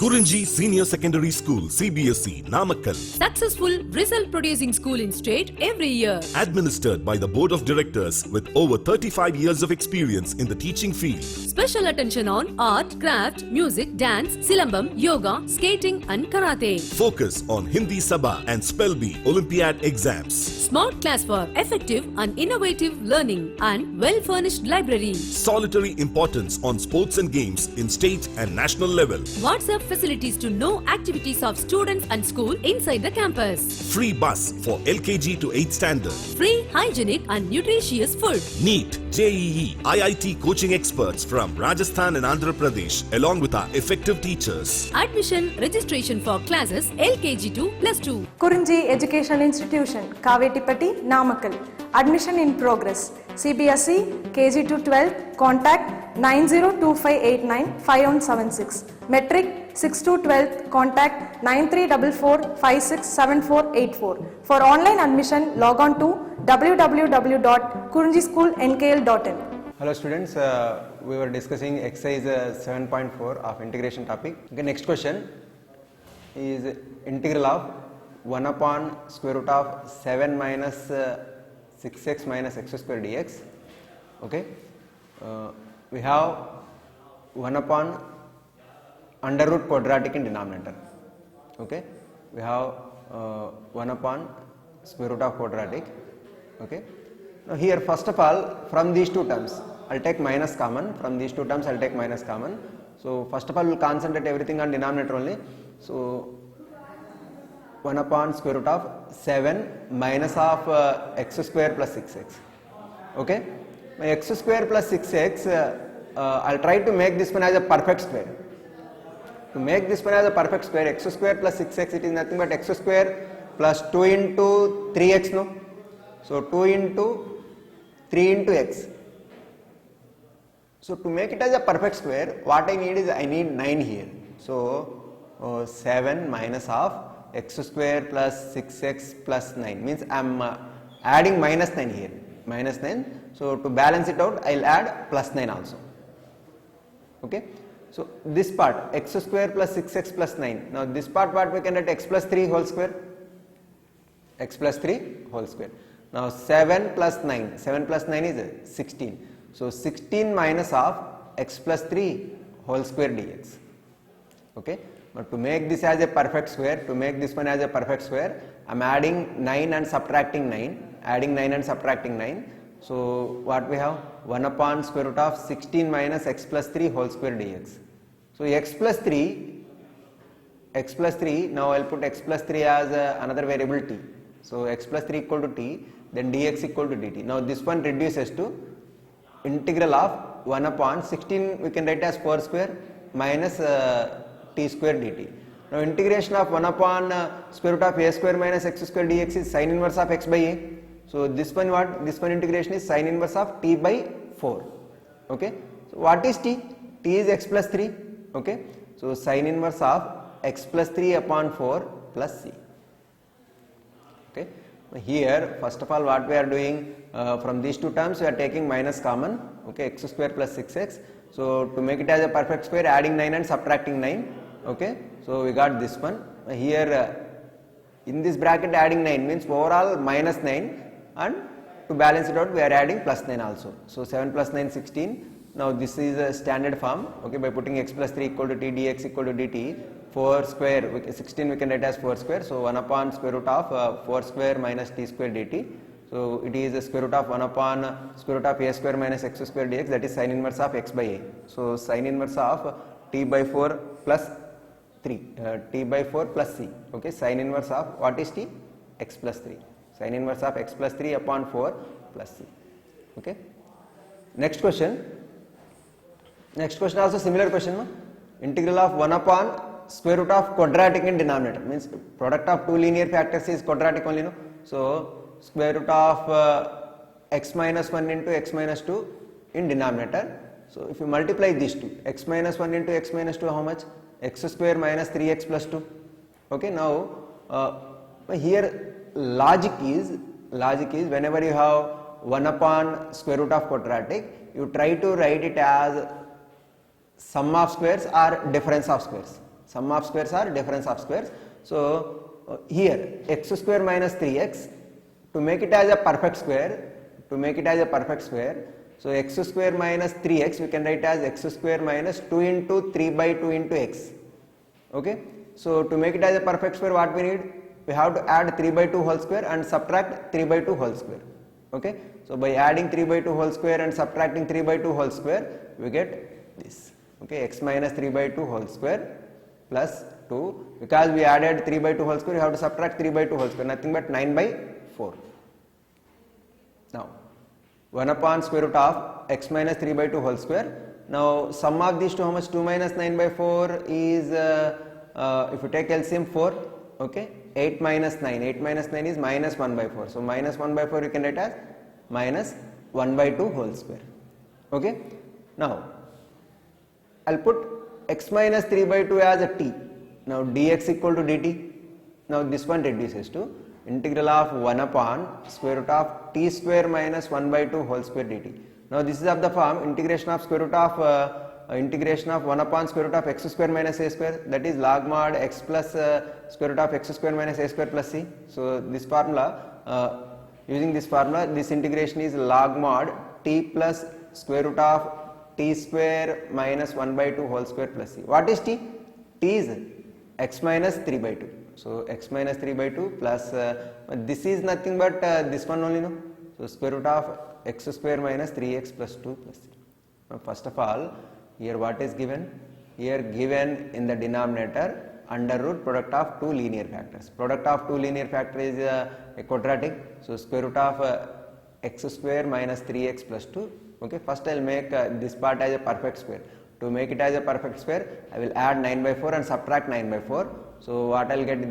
Kurinji Senior Secondary School, CBSE, Namakkal. Successful result producing school in state every year. Administered by the Board of Directors with over 35 years of experience in the teaching field. Special attention on art, craft, music, dance, silambam, yoga, skating and karate. Focus on Hindi Sabha and Spell Bee Olympiad exams. Smart class for effective and innovative learning and well-furnished library. Solitary importance on sports and games in state and national level. WhatsApp facilities to know activities of students and school inside the campus. Free bus for LKG to 8th standard. Free, hygienic and nutritious food. NEET, JEE, IIT coaching experts from Rajasthan and Andhra Pradesh along with our effective teachers. Admission registration for classes LKG to +2. Kurinji Educational Institution, Kavetipatti, Namakkal. Admission in progress. CBSE, KG to 12, contact 9025895176. Metric 6 to 12, contact 9344567484. For online admission, log on to www.kurinjischoolnkl.in. Hello students, we were discussing exercise 7.4 of integration topic. Okay, next question is integral of 1 upon square root of 7 minus 6x minus x square dx. Okay, we have 1 upon under root quadratic in denominator. Okay, we have 1 upon square root of quadratic. Okay, now here first of all from these two terms I'll take minus common. From these two terms I'll take minus common. So first of all we'll concentrate everything on denominator only. So 1 upon square root of 7 minus of x square plus 6x. Okay, my x square plus 6x I'll try to make this one as a perfect square. To make this one as a perfect square, x square plus 6x, it is nothing but x square plus 2 into 3x, no? So 2 into 3 into x. So to make it as a perfect square, what I need is I need 9 here. So 7 minus of x square plus 6x plus 9 means I am adding minus 9 here, minus 9. So to balance it out, I will add plus 9 also. Okay. So this part x square plus 6x plus 9. Now this part what we can write x plus 3 whole square. X plus 3 whole square. Now 7 plus 9. 7 plus 9 is 16. So 16 minus of x plus 3 whole square dx. Okay. But to make this as a perfect square, to make this one as a perfect square, I am adding 9 and subtracting 9. Adding 9 and subtracting 9. So what we have? 1 upon square root of 16 minus x plus 3 whole square dx. So x plus 3, now I will put x plus 3 as another variable t. So x plus 3 equal to t, then dx equal to dt. Now this one reduces to integral of 1 upon 16 we can write as 4 square minus t square dt. Now integration of 1 upon square root of a square minus x square dx is sin inverse of x by a. So this one what? This one integration is sin inverse of t by 4. Okay. So what is t? T is x plus 3. Okay. So sin inverse of x plus 3 upon 4 plus c. Okay. Here first of all what we are doing from these two terms we are taking minus common. Okay. X square plus 6x. So to make it as a perfect square adding 9 and subtracting 9. Okay. So we got this one. Here in this bracket adding 9 means overall minus 9. And to balance it out we are adding plus 9 also. So 7 plus 9 16. Now this is a standard form. Okay, by putting x plus 3 equal to t dx equal to dt. 4 square 16 we can write as 4 square. So 1 upon square root of 4 square minus t square dt. So it is a square root of 1 upon square root of a square minus x square dx, that is sin inverse of x by a. So sin inverse of t by 4 plus 3 t by 4 plus c. Okay, sin inverse of what is t? X plus 3. Sin inverse of x plus 3 upon 4 plus c. Okay. Next question. Next question also similar question. No? Integral of 1 upon square root of quadratic in denominator means product of two linear factors is quadratic only. No? So square root of x minus 1 into x minus 2 in denominator. So if you multiply these two, x minus 1 into x minus 2 how much? X square minus 3x plus 2. Okay. Now here logic is whenever you have 1 upon square root of quadratic, you try to write it as sum of squares or difference of squares. Sum of squares are difference of squares. So here x square minus 3x, to make it as a perfect square, so x square minus 3x we can write as x square minus 2 into 3 by 2 into x. Okay. So to make it as a perfect square, what we need? We have to add 3 by 2 whole square and subtract 3 by 2 whole square. Okay. So by adding 3 by 2 whole square and subtracting 3 by 2 whole square, we get this. Okay. X minus 3 by 2 whole square plus 2. Because we added 3 by 2 whole square, you have to subtract 3 by 2 whole square, nothing but 9 by 4. Now 1 upon square root of x minus 3 by 2 whole square. Now sum of these two, how much? 2 minus 9 by 4 is, if you take LCM, 4. Okay. 8 minus 9. 8 minus 9 is minus 1 by 4. So minus 1 by 4 you can write as minus 1 by 2 whole square. Okay. Now I'll put x minus 3 by 2 as a t. Now dx equal to dt. Now this one reduces to integral of 1 upon square root of t square minus 1 by 2 whole square dt. Now this is of the form integration of square root of integration of 1 upon square root of x square minus a square, that is log mod x plus square root of x square minus a square plus c. So this formula, using this formula, this integration is log mod t plus square root of t square minus 1 by 2 whole square plus c. What is t? T is x minus 3 by 2. So x minus 3 by 2 plus this is nothing but this one only, no? So square root of x square minus 3x plus 2 plus c. Now first of all, here what is given? Here given in the denominator under root product of two linear factors. Product of two linear factors is a quadratic. So square root of x square minus 3x plus 2. Okay, first I will make this part as a perfect square. To make it as a perfect square, I will add 9 by 4 and subtract 9 by 4. So what I will get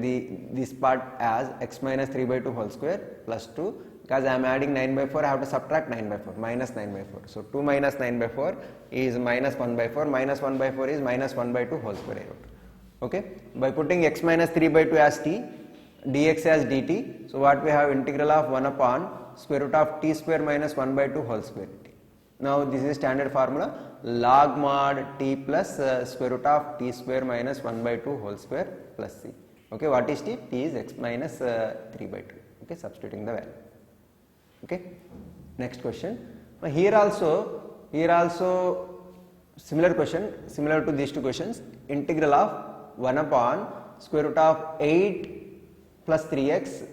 this part as x minus 3 by 2 whole square plus 2. Because I am adding 9 by 4, I have to subtract 9 by 4, minus 9 by 4. So 2 minus 9 by 4 is minus 1 by 4, minus 1 by 4 is minus 1 by 2 whole square I wrote. Okay. By putting x minus 3 by 2 as t, dx as dt, so what we have? Integral of 1 upon square root of t square minus 1 by 2 whole square dt. Now this is standard formula, log mod t plus square root of t square minus 1 by 2 whole square plus c. Okay, what is t? T is x minus 3 by 2. Okay, substituting the value. Okay. Next question. Here also similar question, similar to these two questions. Integral of 1 upon square root of 8 plus 3x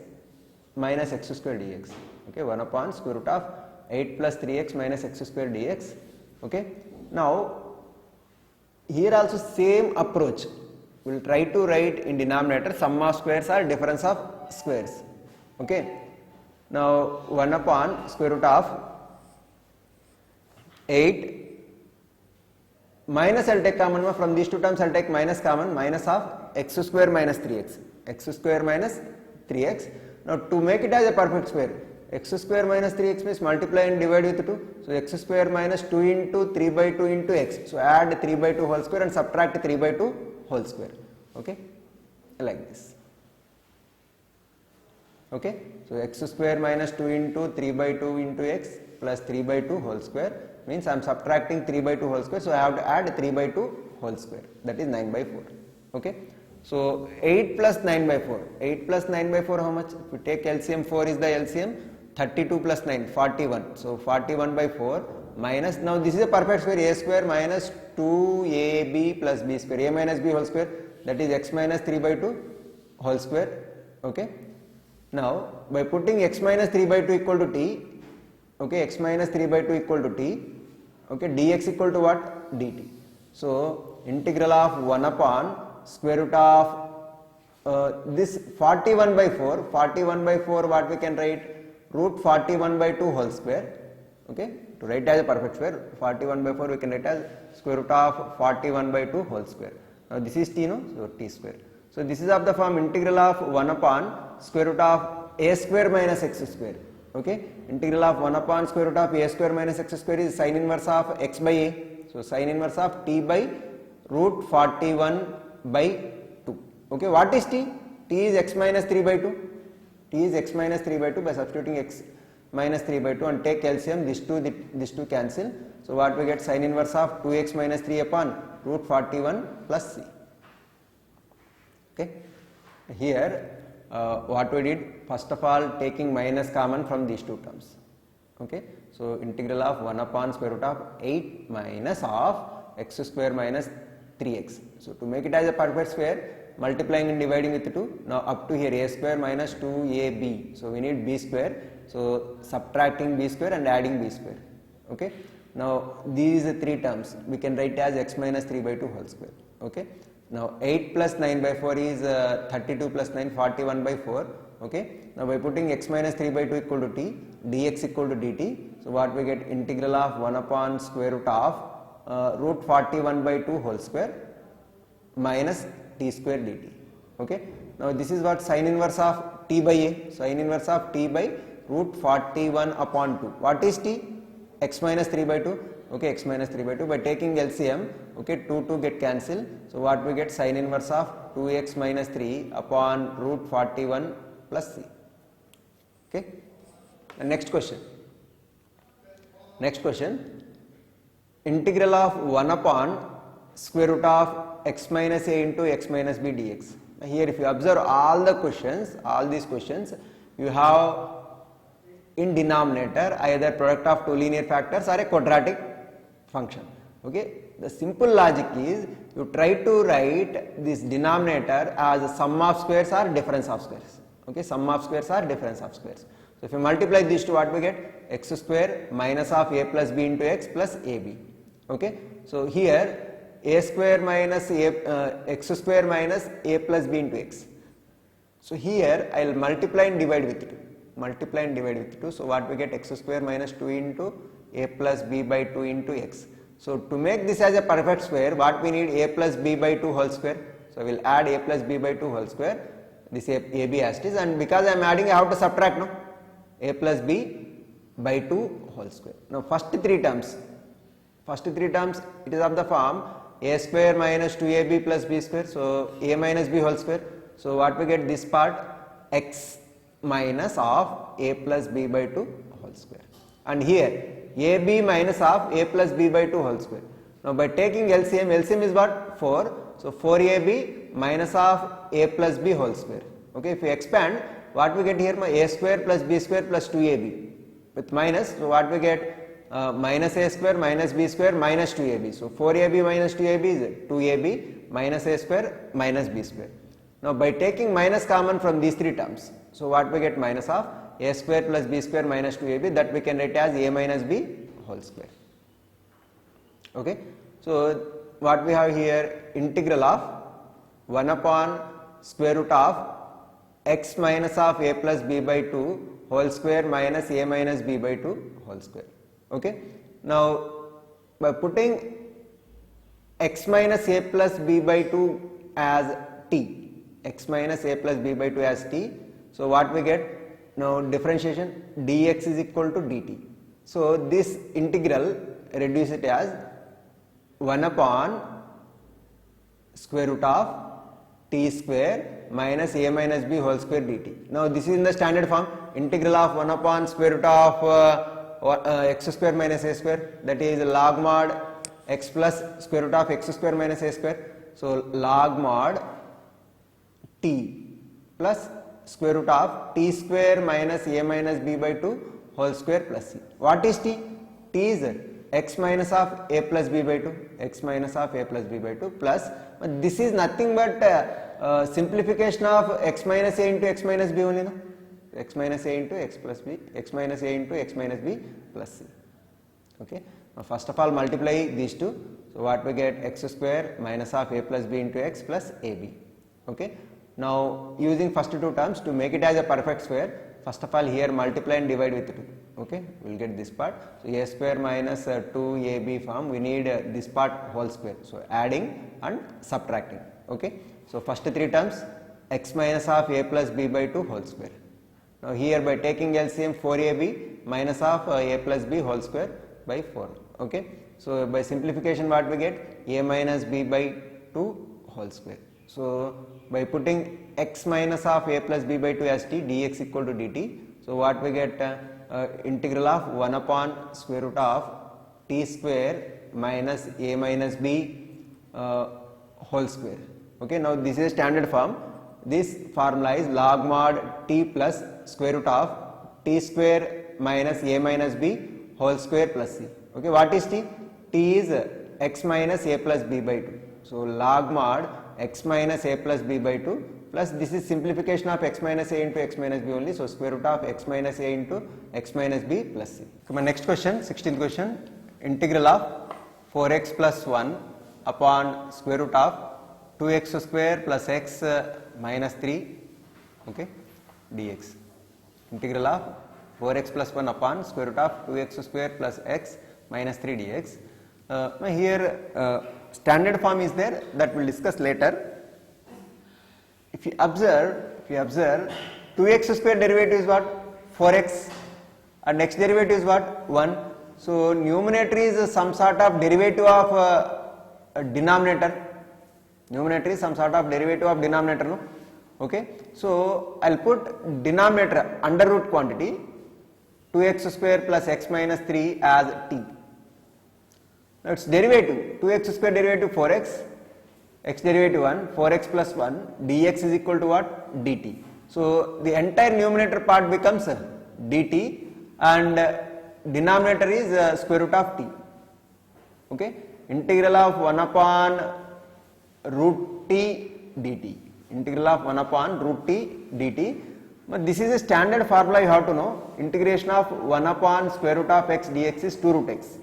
minus x square dx. Okay, 1 upon square root of 8 plus 3x minus x square dx. Okay. Now here also same approach. We will try to write in denominator sum of squares or difference of squares. Okay. Now 1 upon square root of 8 minus, I will take common from these two terms, I will take minus common, minus of x square minus 3x, x square minus 3x. Now to make it as a perfect square, x square minus 3x means multiply and divide with 2. So x square minus 2 into 3 by 2 into x. So add 3 by 2 whole square and subtract 3 by 2 whole square. Okay, like this. Okay, so x square minus 2 into 3 by 2 into x plus 3 by 2 whole square means I am subtracting 3 by 2 whole square, so I have to add 3 by 2 whole square, that is 9 by 4. Okay, so 8 plus 9 by 4, 8 plus 9 by 4 how much? If we take LCM, 4 is the LCM, 32 plus 9, 41. So 41 by 4 minus, now this is a perfect square, a square minus 2ab plus b square, a minus b whole square, that is x minus 3 by 2 whole square. Okay. Now by putting x minus 3 by 2 equal to t, okay, x minus 3 by 2 equal to t, okay, dx equal to what? Dt. So integral of 1 upon square root of this 41 by 4, 41 by 4 what we can write? Root 41 by 2 whole square. Okay, to write as a perfect square, 41 by 4 we can write as square root of 41 by 2 whole square. Now this is t, no? So t square. So this is of the form integral of 1 upon square root of a square minus x square. Okay, integral of 1 upon square root of a square minus x square is sin inverse of x by a. So sin inverse of t by root 41 by 2. Okay, what is t? T is x minus 3 by 2. T is x minus 3 by 2. By substituting x minus 3 by 2 and take LCM, these two cancel. So what we get? Sin inverse of 2x minus 3 upon root 41 plus c. Okay. Here what we did, first of all taking minus common from these two terms. Okay. So integral of 1 upon square root of 8 minus of x square minus 3x. So to make it as a perfect square, multiplying and dividing with 2. Now up to here a square minus 2ab. So we need b square. So subtracting b square and adding b square. Okay. Now these three terms we can write as x minus 3 by 2 whole square. Okay. Now 8 plus 9 by 4 is 32 plus 9 41 by 4. Okay. Now by putting x minus 3 by 2 equal to t, dx equal to dt. So what we get, integral of 1 upon square root of root 41 by 2 whole square minus t square dt. Okay. Now this is what sin inverse of t by a. Sin inverse of t by root 41 upon 2. What is t? X minus 3 by 2. Okay, x minus 3 by 2. By taking LCM, okay, 2 get cancelled. So what we get, sin inverse of 2x minus 3 upon root 41 plus c. Okay. And next question. Next question. Integral of 1 upon square root of x minus a into x minus b dx. Here if you observe all the questions, all these questions, you have in denominator either product of two linear factors or a quadratic function. Okay. The simple logic is you try to write this denominator as a sum of squares or difference of squares. Okay. Sum of squares or difference of squares. So if you multiply these two, what we get? X square minus of a plus b into x plus ab. Okay. So here a square minus x square minus a plus b into x. So here I will multiply and divide with 2. Multiply and divide with 2. So what we get, x square minus 2 into a plus b by 2 into x. So to make this as a perfect square, what we need, a plus b by 2 whole square. So we will add a plus b by 2 whole square, this ab as it is, and because I am adding I have to subtract now, a plus b by 2 whole square. Now first three terms it is of the form a square minus 2ab plus b square. So a minus b whole square. So what we get, this part x minus of a plus b by 2 whole square, and here ab minus of a plus b by 2 whole square. Now by taking LCM, LCM is what, 4. So 4ab minus of a plus b whole square. Okay, if we expand, what we get here, a square plus b square plus 2ab with minus. So what we get, minus a square minus b square minus 2ab. So 4ab minus 2ab is 2ab minus a square minus b square. Now by taking minus common from these three terms, so what we get, minus of a square plus b square minus 2ab, that we can write as a minus b whole square. Okay. So what we have here, integral of 1 upon square root of x minus of a plus b by 2 whole square minus a minus b by 2 whole square. Okay. Now by putting x minus a plus b by 2 as t, x minus a plus b by 2 as t, so what we get, now differentiation, dx is equal to dt. So this integral reduce it as 1 upon square root of t square minus a minus b whole square dt. Now this is in the standard form, integral of 1 upon square root of x square minus a square, that is log mod x plus square root of x square minus a square. So log mod t plus square root of t square minus a minus b by 2 whole square plus c. What is t? T is x minus of a plus b by 2, x minus of a plus b by 2 plus, this is nothing but simplification of x minus a into x minus b only, no? X minus a into x plus b, x minus a into x minus b plus c. Okay. Now first of all multiply these two. So what we get, x square minus of a plus b into x plus ab. Okay. Now using first two terms to make it as a perfect square, first of all here multiply and divide with 2. Okay, we will get this part. So a square minus 2ab form, we need this part whole square. So adding and subtracting. Okay. So first three terms, x minus of a plus b by 2 whole square. Now here by taking LCM, 4ab minus of a plus b whole square by 4. Okay. So by simplification what we get, a minus b by 2 whole square. So by putting x minus of a plus b by 2 as t, dx equal to dt. So what we get, integral of 1 upon square root of t square minus a minus b whole square. Okay, now this is standard form. This formula is log mod t plus square root of t square minus a minus b whole square plus c. Okay, what is t? T is x minus a plus b by 2. So log mod x minus a plus b by 2 plus this is simplification of x minus a into x minus b only. So square root of x minus a into x minus b plus c. Come on, next question, 16th question. Integral of 4x plus 1 upon square root of 2x square plus x minus 3, okay, dx. Integral of 4x plus 1 upon square root of 2x square plus x minus 3 dx. Here standard form is there, that we will discuss later. If you observe 2x square derivative is what? 4x, and x derivative is what? 1. So numerator is some sort of derivative of denominator. Numerator is some sort of derivative of denominator, no? Okay. So I'll put denominator under root quantity 2x square plus x minus 3 as t. Now its derivative, 2x square derivative 4x, x derivative 1, 4x plus 1, dx is equal to what? Dt. So the entire numerator part becomes dt and denominator is square root of t. Okay. Integral of 1 upon root t dt. Integral of 1 upon root t dt. But this is a standard formula, you have to know. Integration of 1 upon square root of x dx is 2 root x.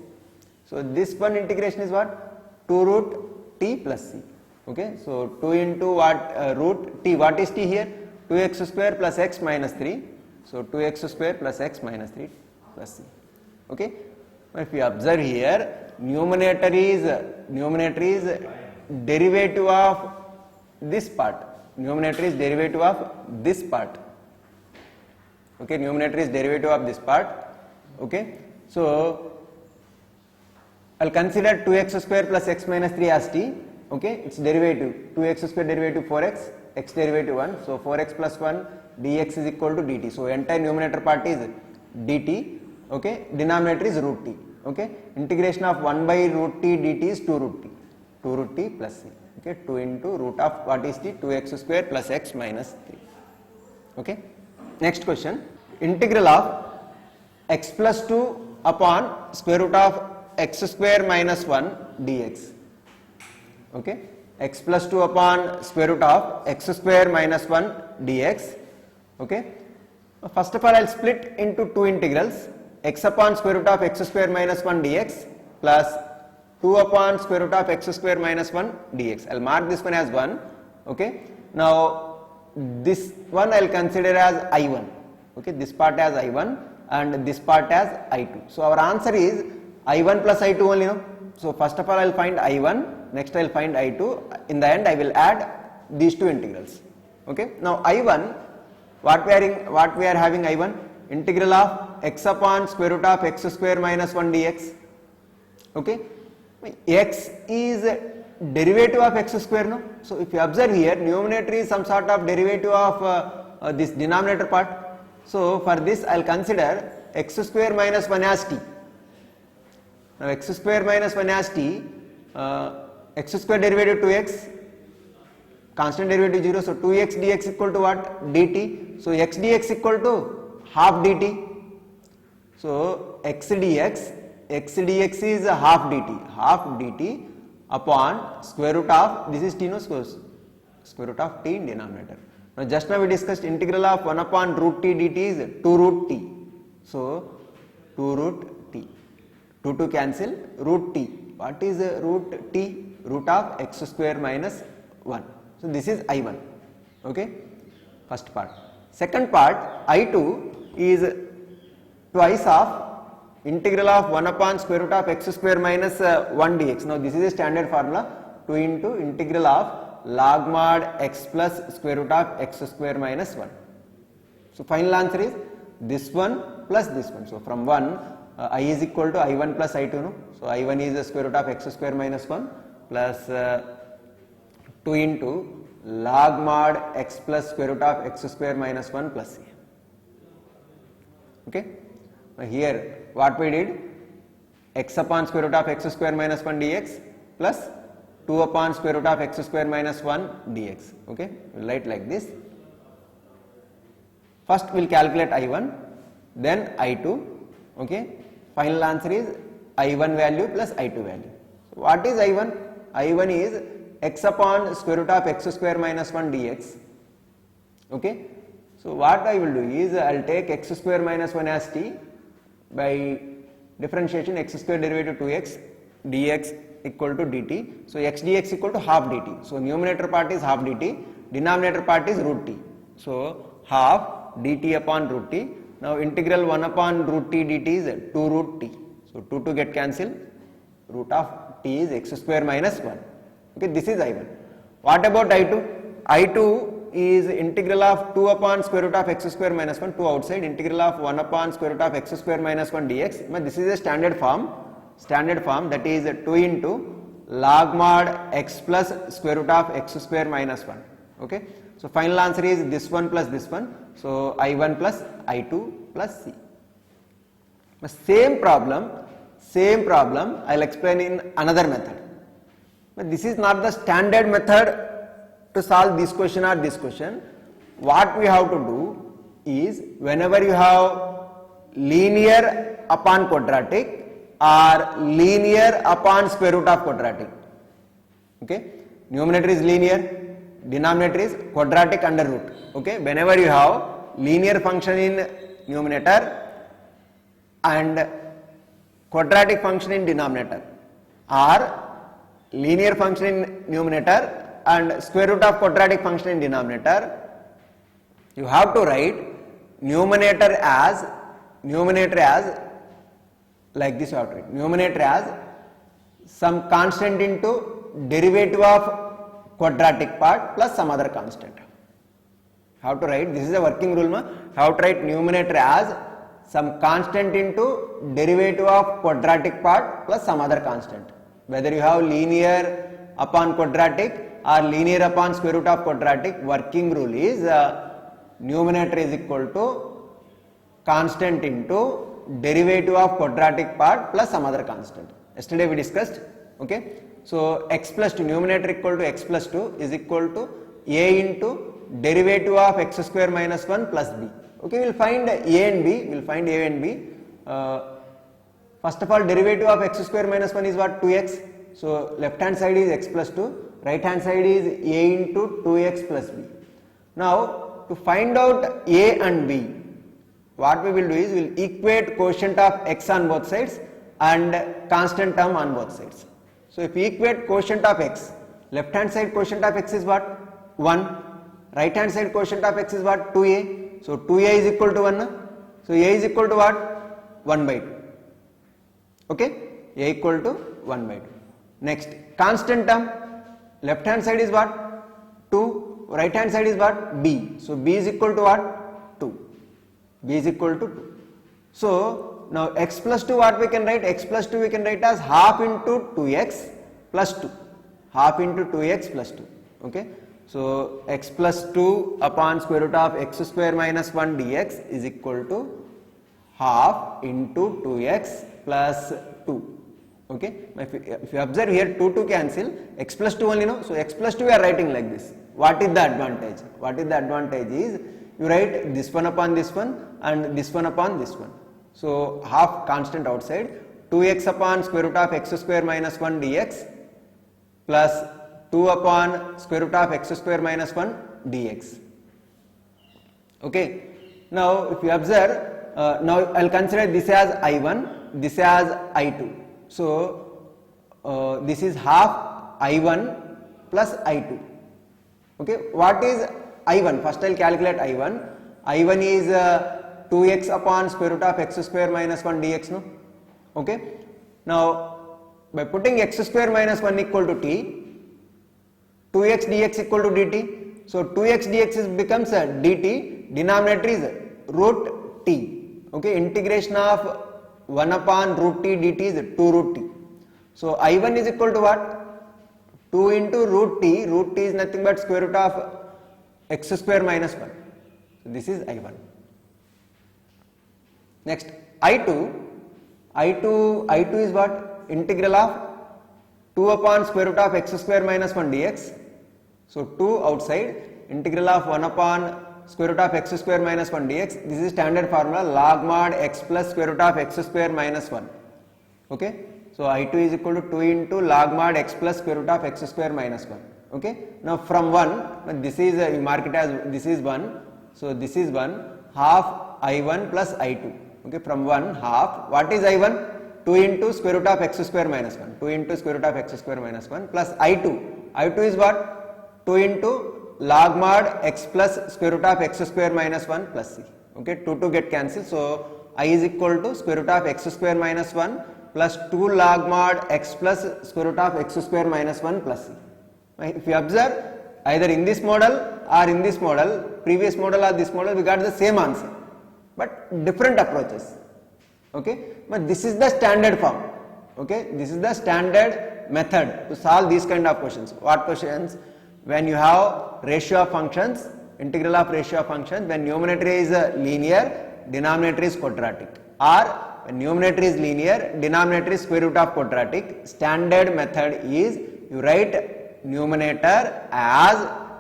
So this one integration is what? 2 root t plus c. Okay. So 2 into what? Root t. What is t here? 2x square plus x minus 3. So 2x square plus x minus 3 plus c. Okay. If you observe here, numerator is derivative of this part. Numerator is derivative of this part. Okay, numerator is derivative of this part. Okay, so I'll consider 2x square plus x minus 3 as t. Okay, its derivative 2x square derivative 4x, x derivative 1. So 4x plus 1 dx is equal to dt. So entire numerator part is dt. Okay, denominator is root t. Okay, integration of 1 by root t dt is 2 root t. 2 root t plus c. Okay, 2 into root of what is t? 2x square plus x minus 3. Okay. Next question. Integral of x plus 2 upon square root of x square minus 1 dx. Okay. X plus 2 upon square root of x square minus 1 dx. Okay. First of all, I will split into two integrals. X upon square root of x square minus 1 dx plus 2 upon square root of x square minus 1 dx. I will mark this one as 1. Okay. Now this one I will consider as I1. Okay. This part as I1 and this part as I2. So our answer is I1 plus I2 only, no? So first of all I will find I1, next I will find I2. In the end I will add these two integrals. Okay. Now I1, what we are having I1? Integral of x upon square root of x square minus 1 dx. Okay. X is derivative of x square, no? So if you observe here, numerator is some sort of derivative of this denominator part. So for this I will consider x square minus 1 as t. Now x square minus 1 as t, x square derivative 2x, constant derivative 0. So 2x dx equal to what? Dt. So x dx equal to half dt. So x dx is half dt upon square root of, this is t, no, square root of t in denominator. Now just now we discussed integral of 1 upon root t dt is 2 root t. So 2 root t. 2 to cancel, root t. What is root t? Root of x square minus 1. So this is I1. Okay. First part. Second part, I2 is twice of integral of 1 upon square root of x square minus 1 dx. Now this is a standard formula, 2 into integral of log mod x plus square root of x square minus 1. So final answer is this one plus this one. So from 1 I is equal to I1 plus I2, no? So I1 is the square root of x square minus 1 plus 2 into log mod x plus square root of x square minus 1 plus c. Okay. Now here what we did, x upon square root of x square minus 1 dx plus 2 upon square root of x square minus 1 dx. Okay, we'll write like this. First we'll calculate I1, then I2. Okay, final answer is I1 value plus I2 value. So what is I1? I1 is x upon square root of x square minus 1 dx. Okay, so what I will do is I will take x square minus 1 as t, by differentiation x square derivative 2x dx equal to dt. So x dx equal to half dt. So numerator part is half dt, denominator part is root t. So half dt upon root t. Now integral 1 upon root t dt is 2 root t. So 2 get cancelled, root of t is x square minus 1. Okay, this is I1. What about I2? I2 is integral of 2 upon square root of x square minus 1, 2 outside, integral of 1 upon square root of x square minus 1 dx. But this is a standard form, that is 2 into log mod x plus square root of x square minus 1. Okay, so final answer is this one plus this one. So I1 plus I2 plus C. But same problem I will explain in another method. But this is not the standard method to solve this question or this question. What we have to do is, whenever you have linear upon quadratic or linear upon square root of quadratic, okay, numerator is linear, denominator is quadratic under root. Okay, whenever you have linear function in numerator and quadratic function in denominator, or linear function in numerator and square root of quadratic function in denominator, you have to write numerator as like this. You have to write numerator as some constant into derivative of quadratic part plus some other constant. How to write? This is a working rule. How to write numerator as some constant into derivative of quadratic part plus some other constant. Whether you have linear upon quadratic or linear upon square root of quadratic, working rule is numerator is equal to constant into derivative of quadratic part plus some other constant. Yesterday we discussed. Okay, so x plus 2, numerator equal to x plus 2 is equal to a into derivative of x square minus 1 plus b. Okay, we will find a and b. First of all, derivative of x square minus 1 is what? 2x. So left hand side is x plus 2, right hand side is a into 2x plus b. Now to find out a and b, what we will do is we will equate quotient of x on both sides and constant term on both sides. So if we equate quotient of x, left hand side quotient of x is what? 1, right hand side quotient of x is what? 2a. So 2a is equal to 1. So a is equal to what? 1 by 2. Okay, a equal to 1 by 2. Next, constant term, left hand side is what? 2, right hand side is what? B. So b is equal to what? 2. B is equal to 2. So now x plus 2, what we can write? X plus 2 we can write as half into 2x plus 2. Half into 2x plus 2. Okay, so x plus 2 upon square root of x square minus 1 dx is equal to half into 2x plus 2. Okay, if you observe here, 2 cancel, x plus 2 only, no? So x plus 2 we are writing like this. What is the advantage? What is the advantage is, you write this one upon this one and this one upon this one. So half constant outside, 2x upon square root of x square minus 1 dx plus 2 upon square root of x square minus 1 dx. Okay, now if you observe, now I will consider this as I1, this as I2. So this is half I1 plus I2. Okay, what is I1? First I will calculate I1. I1 is 2x upon square root of x square minus 1 dx, no? Okay, now by putting x square minus 1 equal to t, 2x dx equal to dt. So 2x dx becomes a dt, denominator is root t. Okay, integration of 1 upon root t dt is 2 root t. So I1 is equal to what? 2 into root t is nothing but square root of x square minus 1. So this is I1. Next, I2 is what? Integral of 2 upon square root of x square minus 1 dx. So 2 outside, integral of 1 upon square root of x square minus 1 dx. This is standard formula, log mod x plus square root of x square minus 1. Okay. So I2 is equal to 2 into log mod x plus square root of x square minus 1. Okay. Now from 1, this is you mark it as this is 1. So this is 1 half I1 plus I2. Okay. From 1 half, what is I1? 2 into square root of x square minus 1. 2 into square root of x square minus 1 plus I2. I2 is what? 2 into log mod x plus square root of x square minus 1 plus c. Okay. 2 get cancelled. So I is equal to square root of x square minus 1 plus 2 log mod x plus square root of x square minus 1 plus c. If you observe, either in this model or in this model, previous model or this model, we got the same answer, but different approaches. Okay, but this is the standard form. Okay, this is the standard method to solve these kind of questions. What questions? When you have ratio of functions, integral of ratio of functions, when numerator is linear, denominator is quadratic, or when numerator is linear, denominator is square root of quadratic. Standard method is you write numerator as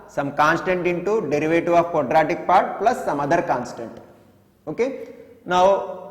some constant into derivative of quadratic part plus some other constant. Okay. Now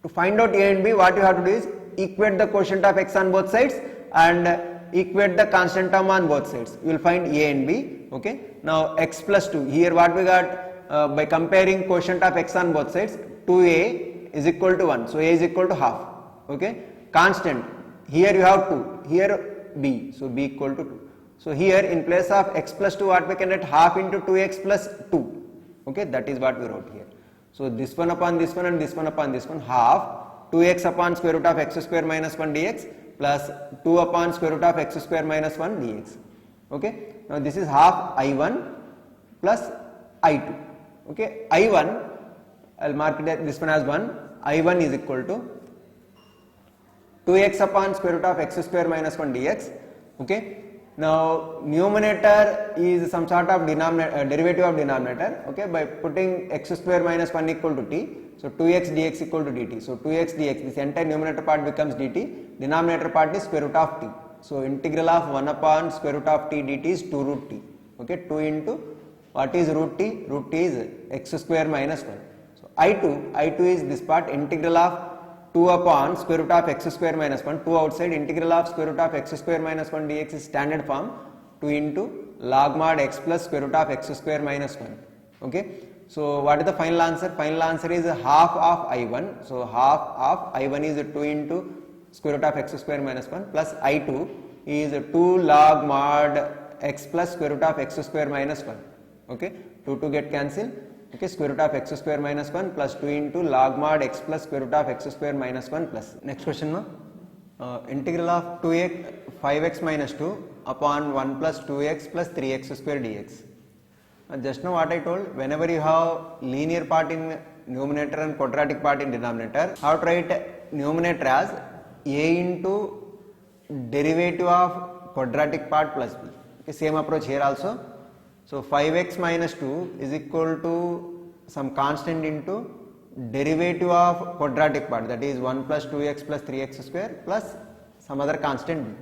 to find out a and b, what you have to do is equate the quotient of x on both sides and equate the constant term on both sides. You will find a and b. Okay. Now x plus 2, here what we got by comparing quotient of x on both sides, 2a is equal to 1, so a is equal to half. Okay. Constant, here you have 2, here b, so b equal to 2. So here in place of x plus 2, what we can write? Half into 2x plus 2. Okay, that is what we wrote here. So this one upon this one and this one upon this one, half 2x upon square root of x square minus 1 dx plus 2 upon square root of x square minus 1 dx. Okay. Now this is half I1 plus I2. Okay. I1, I will mark it, this one as 1. I1 is equal to 2x upon square root of x square minus 1 dx. Okay. Now numerator is some sort of derivative of denominator. Okay, by putting x square minus 1 equal to t, so 2x dx equal to dt. So 2x dx, this entire numerator part becomes dt, denominator part is square root of t. So integral of 1 upon square root of t dt is 2 root t. Okay, 2 into what is root t? Root t is x square minus 1. So I2 is this part, integral of 2 upon square root of x square minus 1, 2 outside, integral of square root of x square minus 1 dx is standard form, 2 into log mod x plus square root of x square minus 1. Okay. So what is the final answer? Final answer is half of I1. So half of I1 is 2 into square root of x square minus 1 plus I2 is 2 log mod x plus square root of x square minus 1. Okay. 2 get cancelled. Okay, square root of x square minus 1 plus 2 into log mod x plus square root of x square minus 1 plus. Next question, no? Integral of 5x minus 2 upon 1 plus 2x plus 3x square dx. Just now what I told, whenever you have linear part in numerator and quadratic part in denominator, how to write numerator as a into derivative of quadratic part plus b. Okay, same approach here also. So 5x minus 2 is equal to some constant into derivative of quadratic part, that is 1 plus 2x plus 3x square plus some other constant b.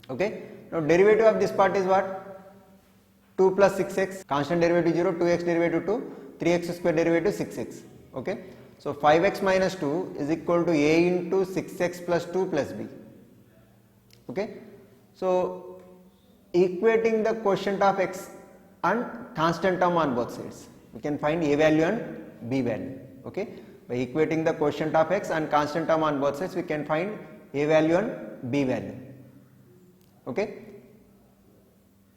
Okay. Now derivative of this part is what? 2 plus 6x, constant derivative 0, 2x derivative 2, 3x square derivative 6x. Okay. So 5x minus 2 is equal to a into 6x plus 2 plus b. Okay. So equating the quotient of x and constant term on both sides, we can find a value and b value. Okay. By equating the quotient of x and constant term on both sides, we can find a value and b value. Okay.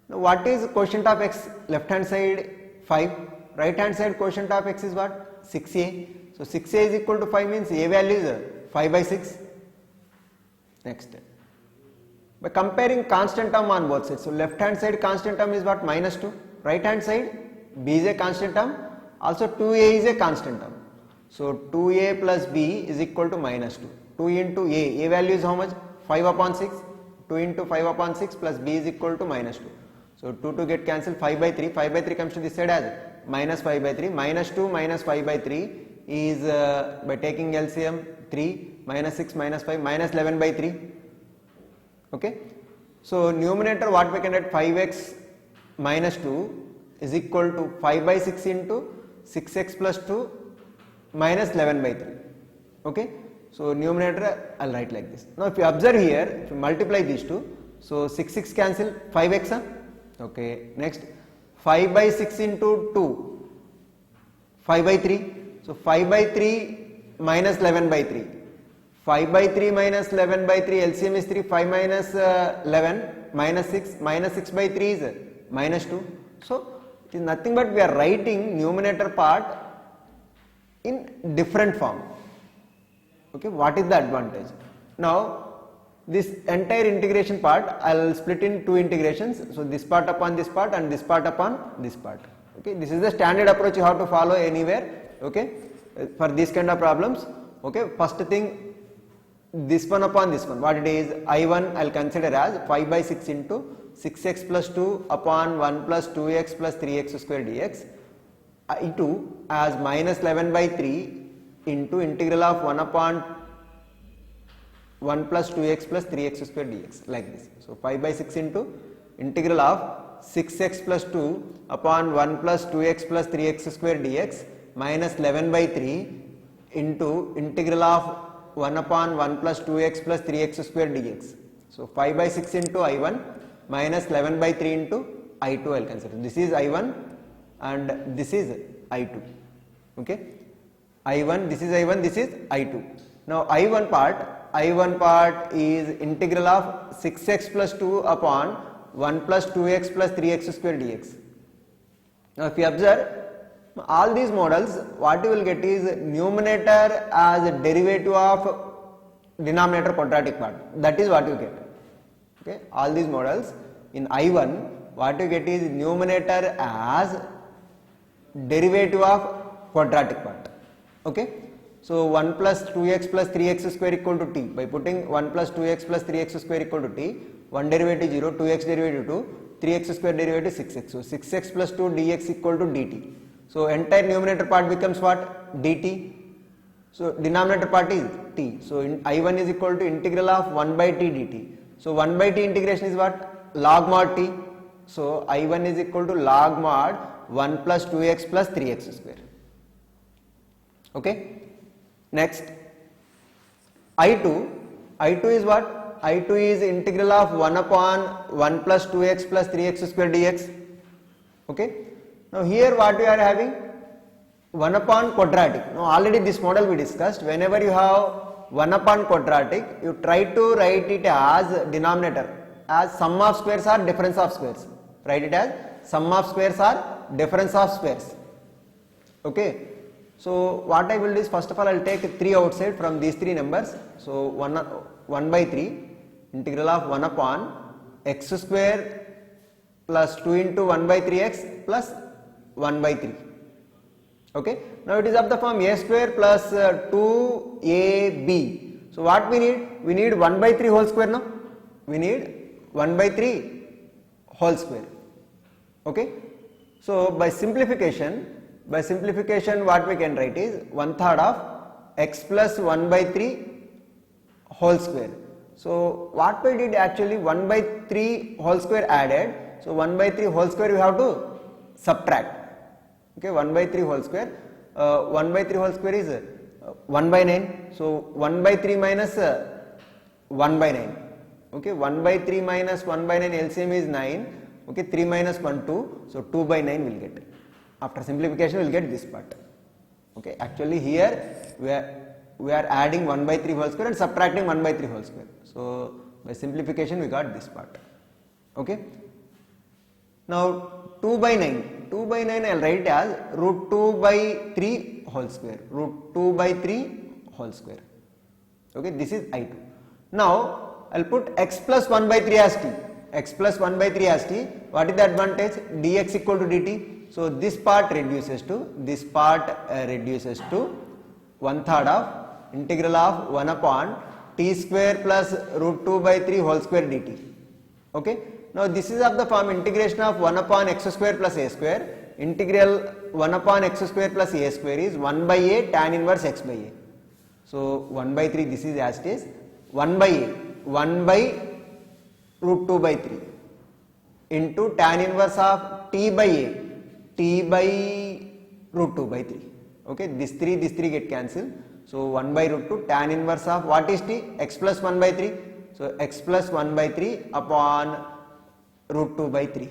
Now what is quotient of x? Left hand side 5, right hand side quotient of x is what? 6a. So 6a is equal to 5 means a value is 5 by 6. Next. By comparing constant term on both sides, so left hand side constant term is what? Minus 2. Right hand side b is a constant term, also 2a is a constant term. So 2a plus b is equal to minus 2. 2 into a value is how much? 5 upon 6. 2 into 5 upon 6 plus b is equal to minus 2. So 2 get cancelled, 5 by 3. 5 by 3 comes to this side as minus 5 by 3. Minus 2 minus 5 by 3 is by taking LCM 3, minus 6 minus 5 minus 11 by 3. Okay, so numerator what we can get, 5x minus 2 is equal to 5 by 6 into 6x plus 2 minus 11 by 3. Okay, so numerator I'll write like this. Now if you observe here, if you multiply these two, so 6 cancel, 5x. Okay, next 5 by 6 into 2, 5 by 3. So 5 by 3 minus 11 by 3. 5 by 3 minus 11 by 3, LCM is 3, 5 minus 11 minus 6 by 3 is minus 2. So it is nothing but we are writing numerator part in different form. Okay, what is the advantage? Now this entire integration part I will split in two integrations. So this part upon this part and this part upon this part. Okay, this is the standard approach you have to follow anywhere. Okay, for these kind of problems. Okay, first thing, this one upon this one, what it is, I1 I will consider as 5 by 6 into 6x plus 2 upon 1 plus 2x plus 3x square dx, I2 as minus 11 by 3 into integral of 1 upon 1 plus 2x plus 3x square dx, like this. So 5 by 6 into integral of 6x plus 2 upon 1 plus 2x plus 3x square dx minus 11 by 3 into integral of 1 upon 1 plus 2x plus 3x square dx. So 5 by 6 into I1 minus 11 by 3 into I2 I will consider. This is I1 and this is I2. Okay, I1, this is I1, this is I2. Now I1 part is integral of 6x plus 2 upon 1 plus 2x plus 3x square dx. Now if you observe all these models, what you will get is numerator as a derivative of denominator quadratic part. That is what you get. Okay, all these models in I1, what you get is numerator as derivative of quadratic part. Okay, so 1 plus 2x plus 3x square equal to t. By putting 1 plus 2x plus 3x square equal to t, 1 derivative 0, 2x derivative 2, 3x square derivative 6x. So 6x plus 2 dx equal to dt. So entire numerator part becomes what? Dt. So denominator part is t. So I1 is equal to integral of 1 by t dt. So 1 by t integration is what? Log mod t. So I1 is equal to log mod 1 plus 2x plus 3x square. Okay. Next, I2 is what? I2 is integral of 1 upon 1 plus 2x plus 3x square dx. Okay. Now here what we are having? 1 upon quadratic. Now already this model we discussed. Whenever you have 1 upon quadratic, you try to write it as denominator as sum of squares or difference of squares. Write it as sum of squares or difference of squares. Okay. So what I will do is, first of all I will take 3 outside from these 3 numbers. So 1 by 3 integral of 1 upon x square plus 2 into 1 by 3x plus 1 by 3. Okay. Now it is of the form a square plus 2ab. So what we need? We need 1 by 3 whole square now. We need 1 by 3 whole square. Okay. So by simplification what we can write is 1/3 of x plus 1 by 3 whole square. So what we did actually, 1 by 3 whole square added. So 1 by 3 whole square we have to subtract. Okay, 1 by 3 whole square. 1 by 3 whole square is 1 by 9. So 1 by 3 minus 1 by 9. Okay, 1 by 3 minus 1 by 9 LCM is 9. Okay, 3 minus 1 2. So 2 by 9 will get. After simplification we will get this part. Okay, actually here we are adding 1 by 3 whole square and subtracting 1 by 3 whole square. So by simplification we got this part. Okay. Now 2 by 9 I will write it as root 2 by 3 whole square. Root 2 by 3 whole square. Okay, this is I2. Now I will put x plus 1 by 3 as t. X plus 1 by 3 as t. What is the advantage? Dx equal to dt. So this part reduces to 1/3 of integral of 1 upon t square plus root 2 by 3 whole square dt. Okay. Now this is of the form integration of 1 upon x square plus a square. Integral 1 upon x square plus a square is 1 by a tan inverse x by a. So 1 by 3 this is as it is. 1 by a. 1 by root 2 by 3 into tan inverse of t by a, t by root 2 by 3. Okay, this 3 get cancelled. So 1 by root 2 tan inverse of what is t? X plus 1 by 3. So x plus 1 by 3 upon root 2 by 3.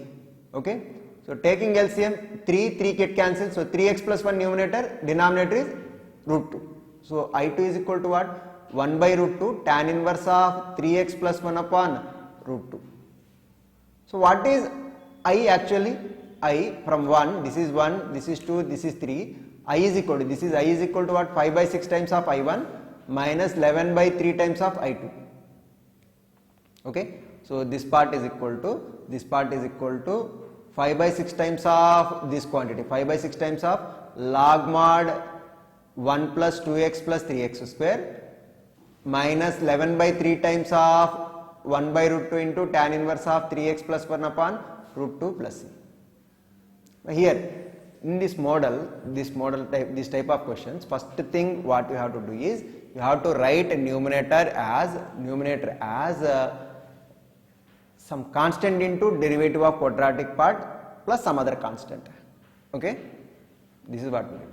Okay. So taking LCM 3 get cancelled. So 3x plus 1 numerator, denominator is root 2. So I2 is equal to what? 1 by root 2 tan inverse of 3x plus 1 upon root 2. So what is I actually? I from 1, this is 1, this is 2, this is 3. I is equal to, this is I is equal to what? 5 by 6 times of I1 minus 11 by 3 times of I2. Okay. So this part is equal to 5 by 6 times of this quantity, 5 by 6 times of log mod 1 plus 2x plus 3x square minus 11 by 3 times of 1 by root 2 into tan inverse of 3x plus 1 upon root 2 plus c. Here in this type of questions, first thing what you have to do is you have to write a numerator as some constant into derivative of quadratic part plus some other constant. Okay, this is what we do.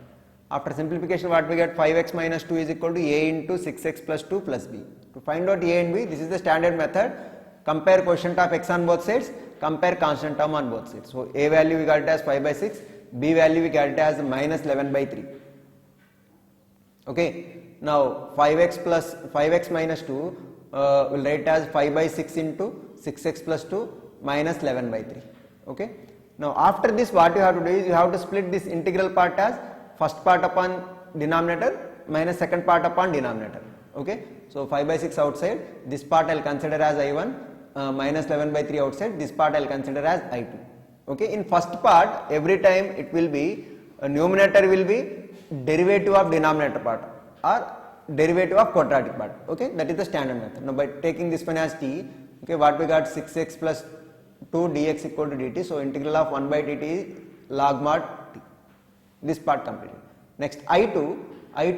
After simplification, what we get? 5x minus 2 is equal to a into 6x plus 2 plus b. To find out a and b, this is the standard method. Compare quotient of x on both sides, compare constant term on both sides. So a value we got it as 5 by 6, b value we got it as minus 11 by 3. Okay, now 5x minus 2 will write as 5 by 6 into 6x plus 2 minus 11 by 3. Okay, now after this what you have to do is you have to split this integral part as first part upon denominator minus second part upon denominator. Okay, so 5 by 6 outside, this part I will consider as I1, minus 11 by 3 outside, this part I will consider as I2. Okay, in first part every time it will be numerator will be derivative of denominator part or derivative of quadratic part. Okay, that is the standard method. Now by taking this one as t, okay, what we got? 6x plus 2 dx equal to dt. So integral of 1 by dt is log mod t. This part completed. Next I2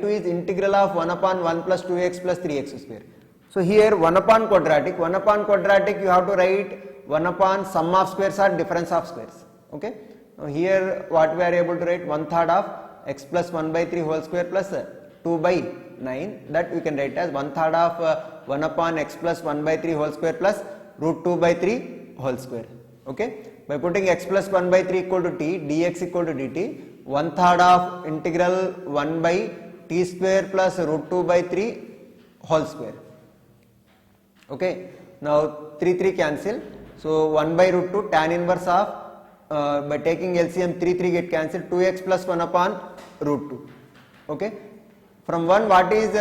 is integral of 1 upon 1 plus 2x plus 3x square. So here 1 upon quadratic you have to write 1 upon sum of squares or difference of squares. Okay, now here what we are able to write 1/3 of x plus 1 by 3 whole square plus 2 by 9, that we can write as 1/3 of 1 upon x plus 1 by 3 whole square plus root 2 by 3 whole square. Okay, by putting x plus 1 by 3 equal to t, dx equal to dt, 1/3 of integral 1 by t square plus root 2 by 3 whole square. Okay, now 3 cancel. So 1 by root 2 tan inverse of by taking LCM 3 get cancelled, 2x plus 1 upon root 2. Okay, from 1 what is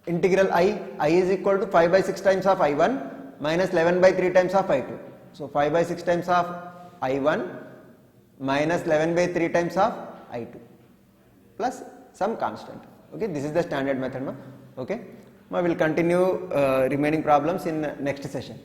integral I is equal to 5 by 6 times of I1 minus 11 by 3 times of I2. So 5 by 6 times of I1 minus 11 by 3 times of I2 plus some constant. Okay, this is the standard method. Okay, we will continue remaining problems in next session.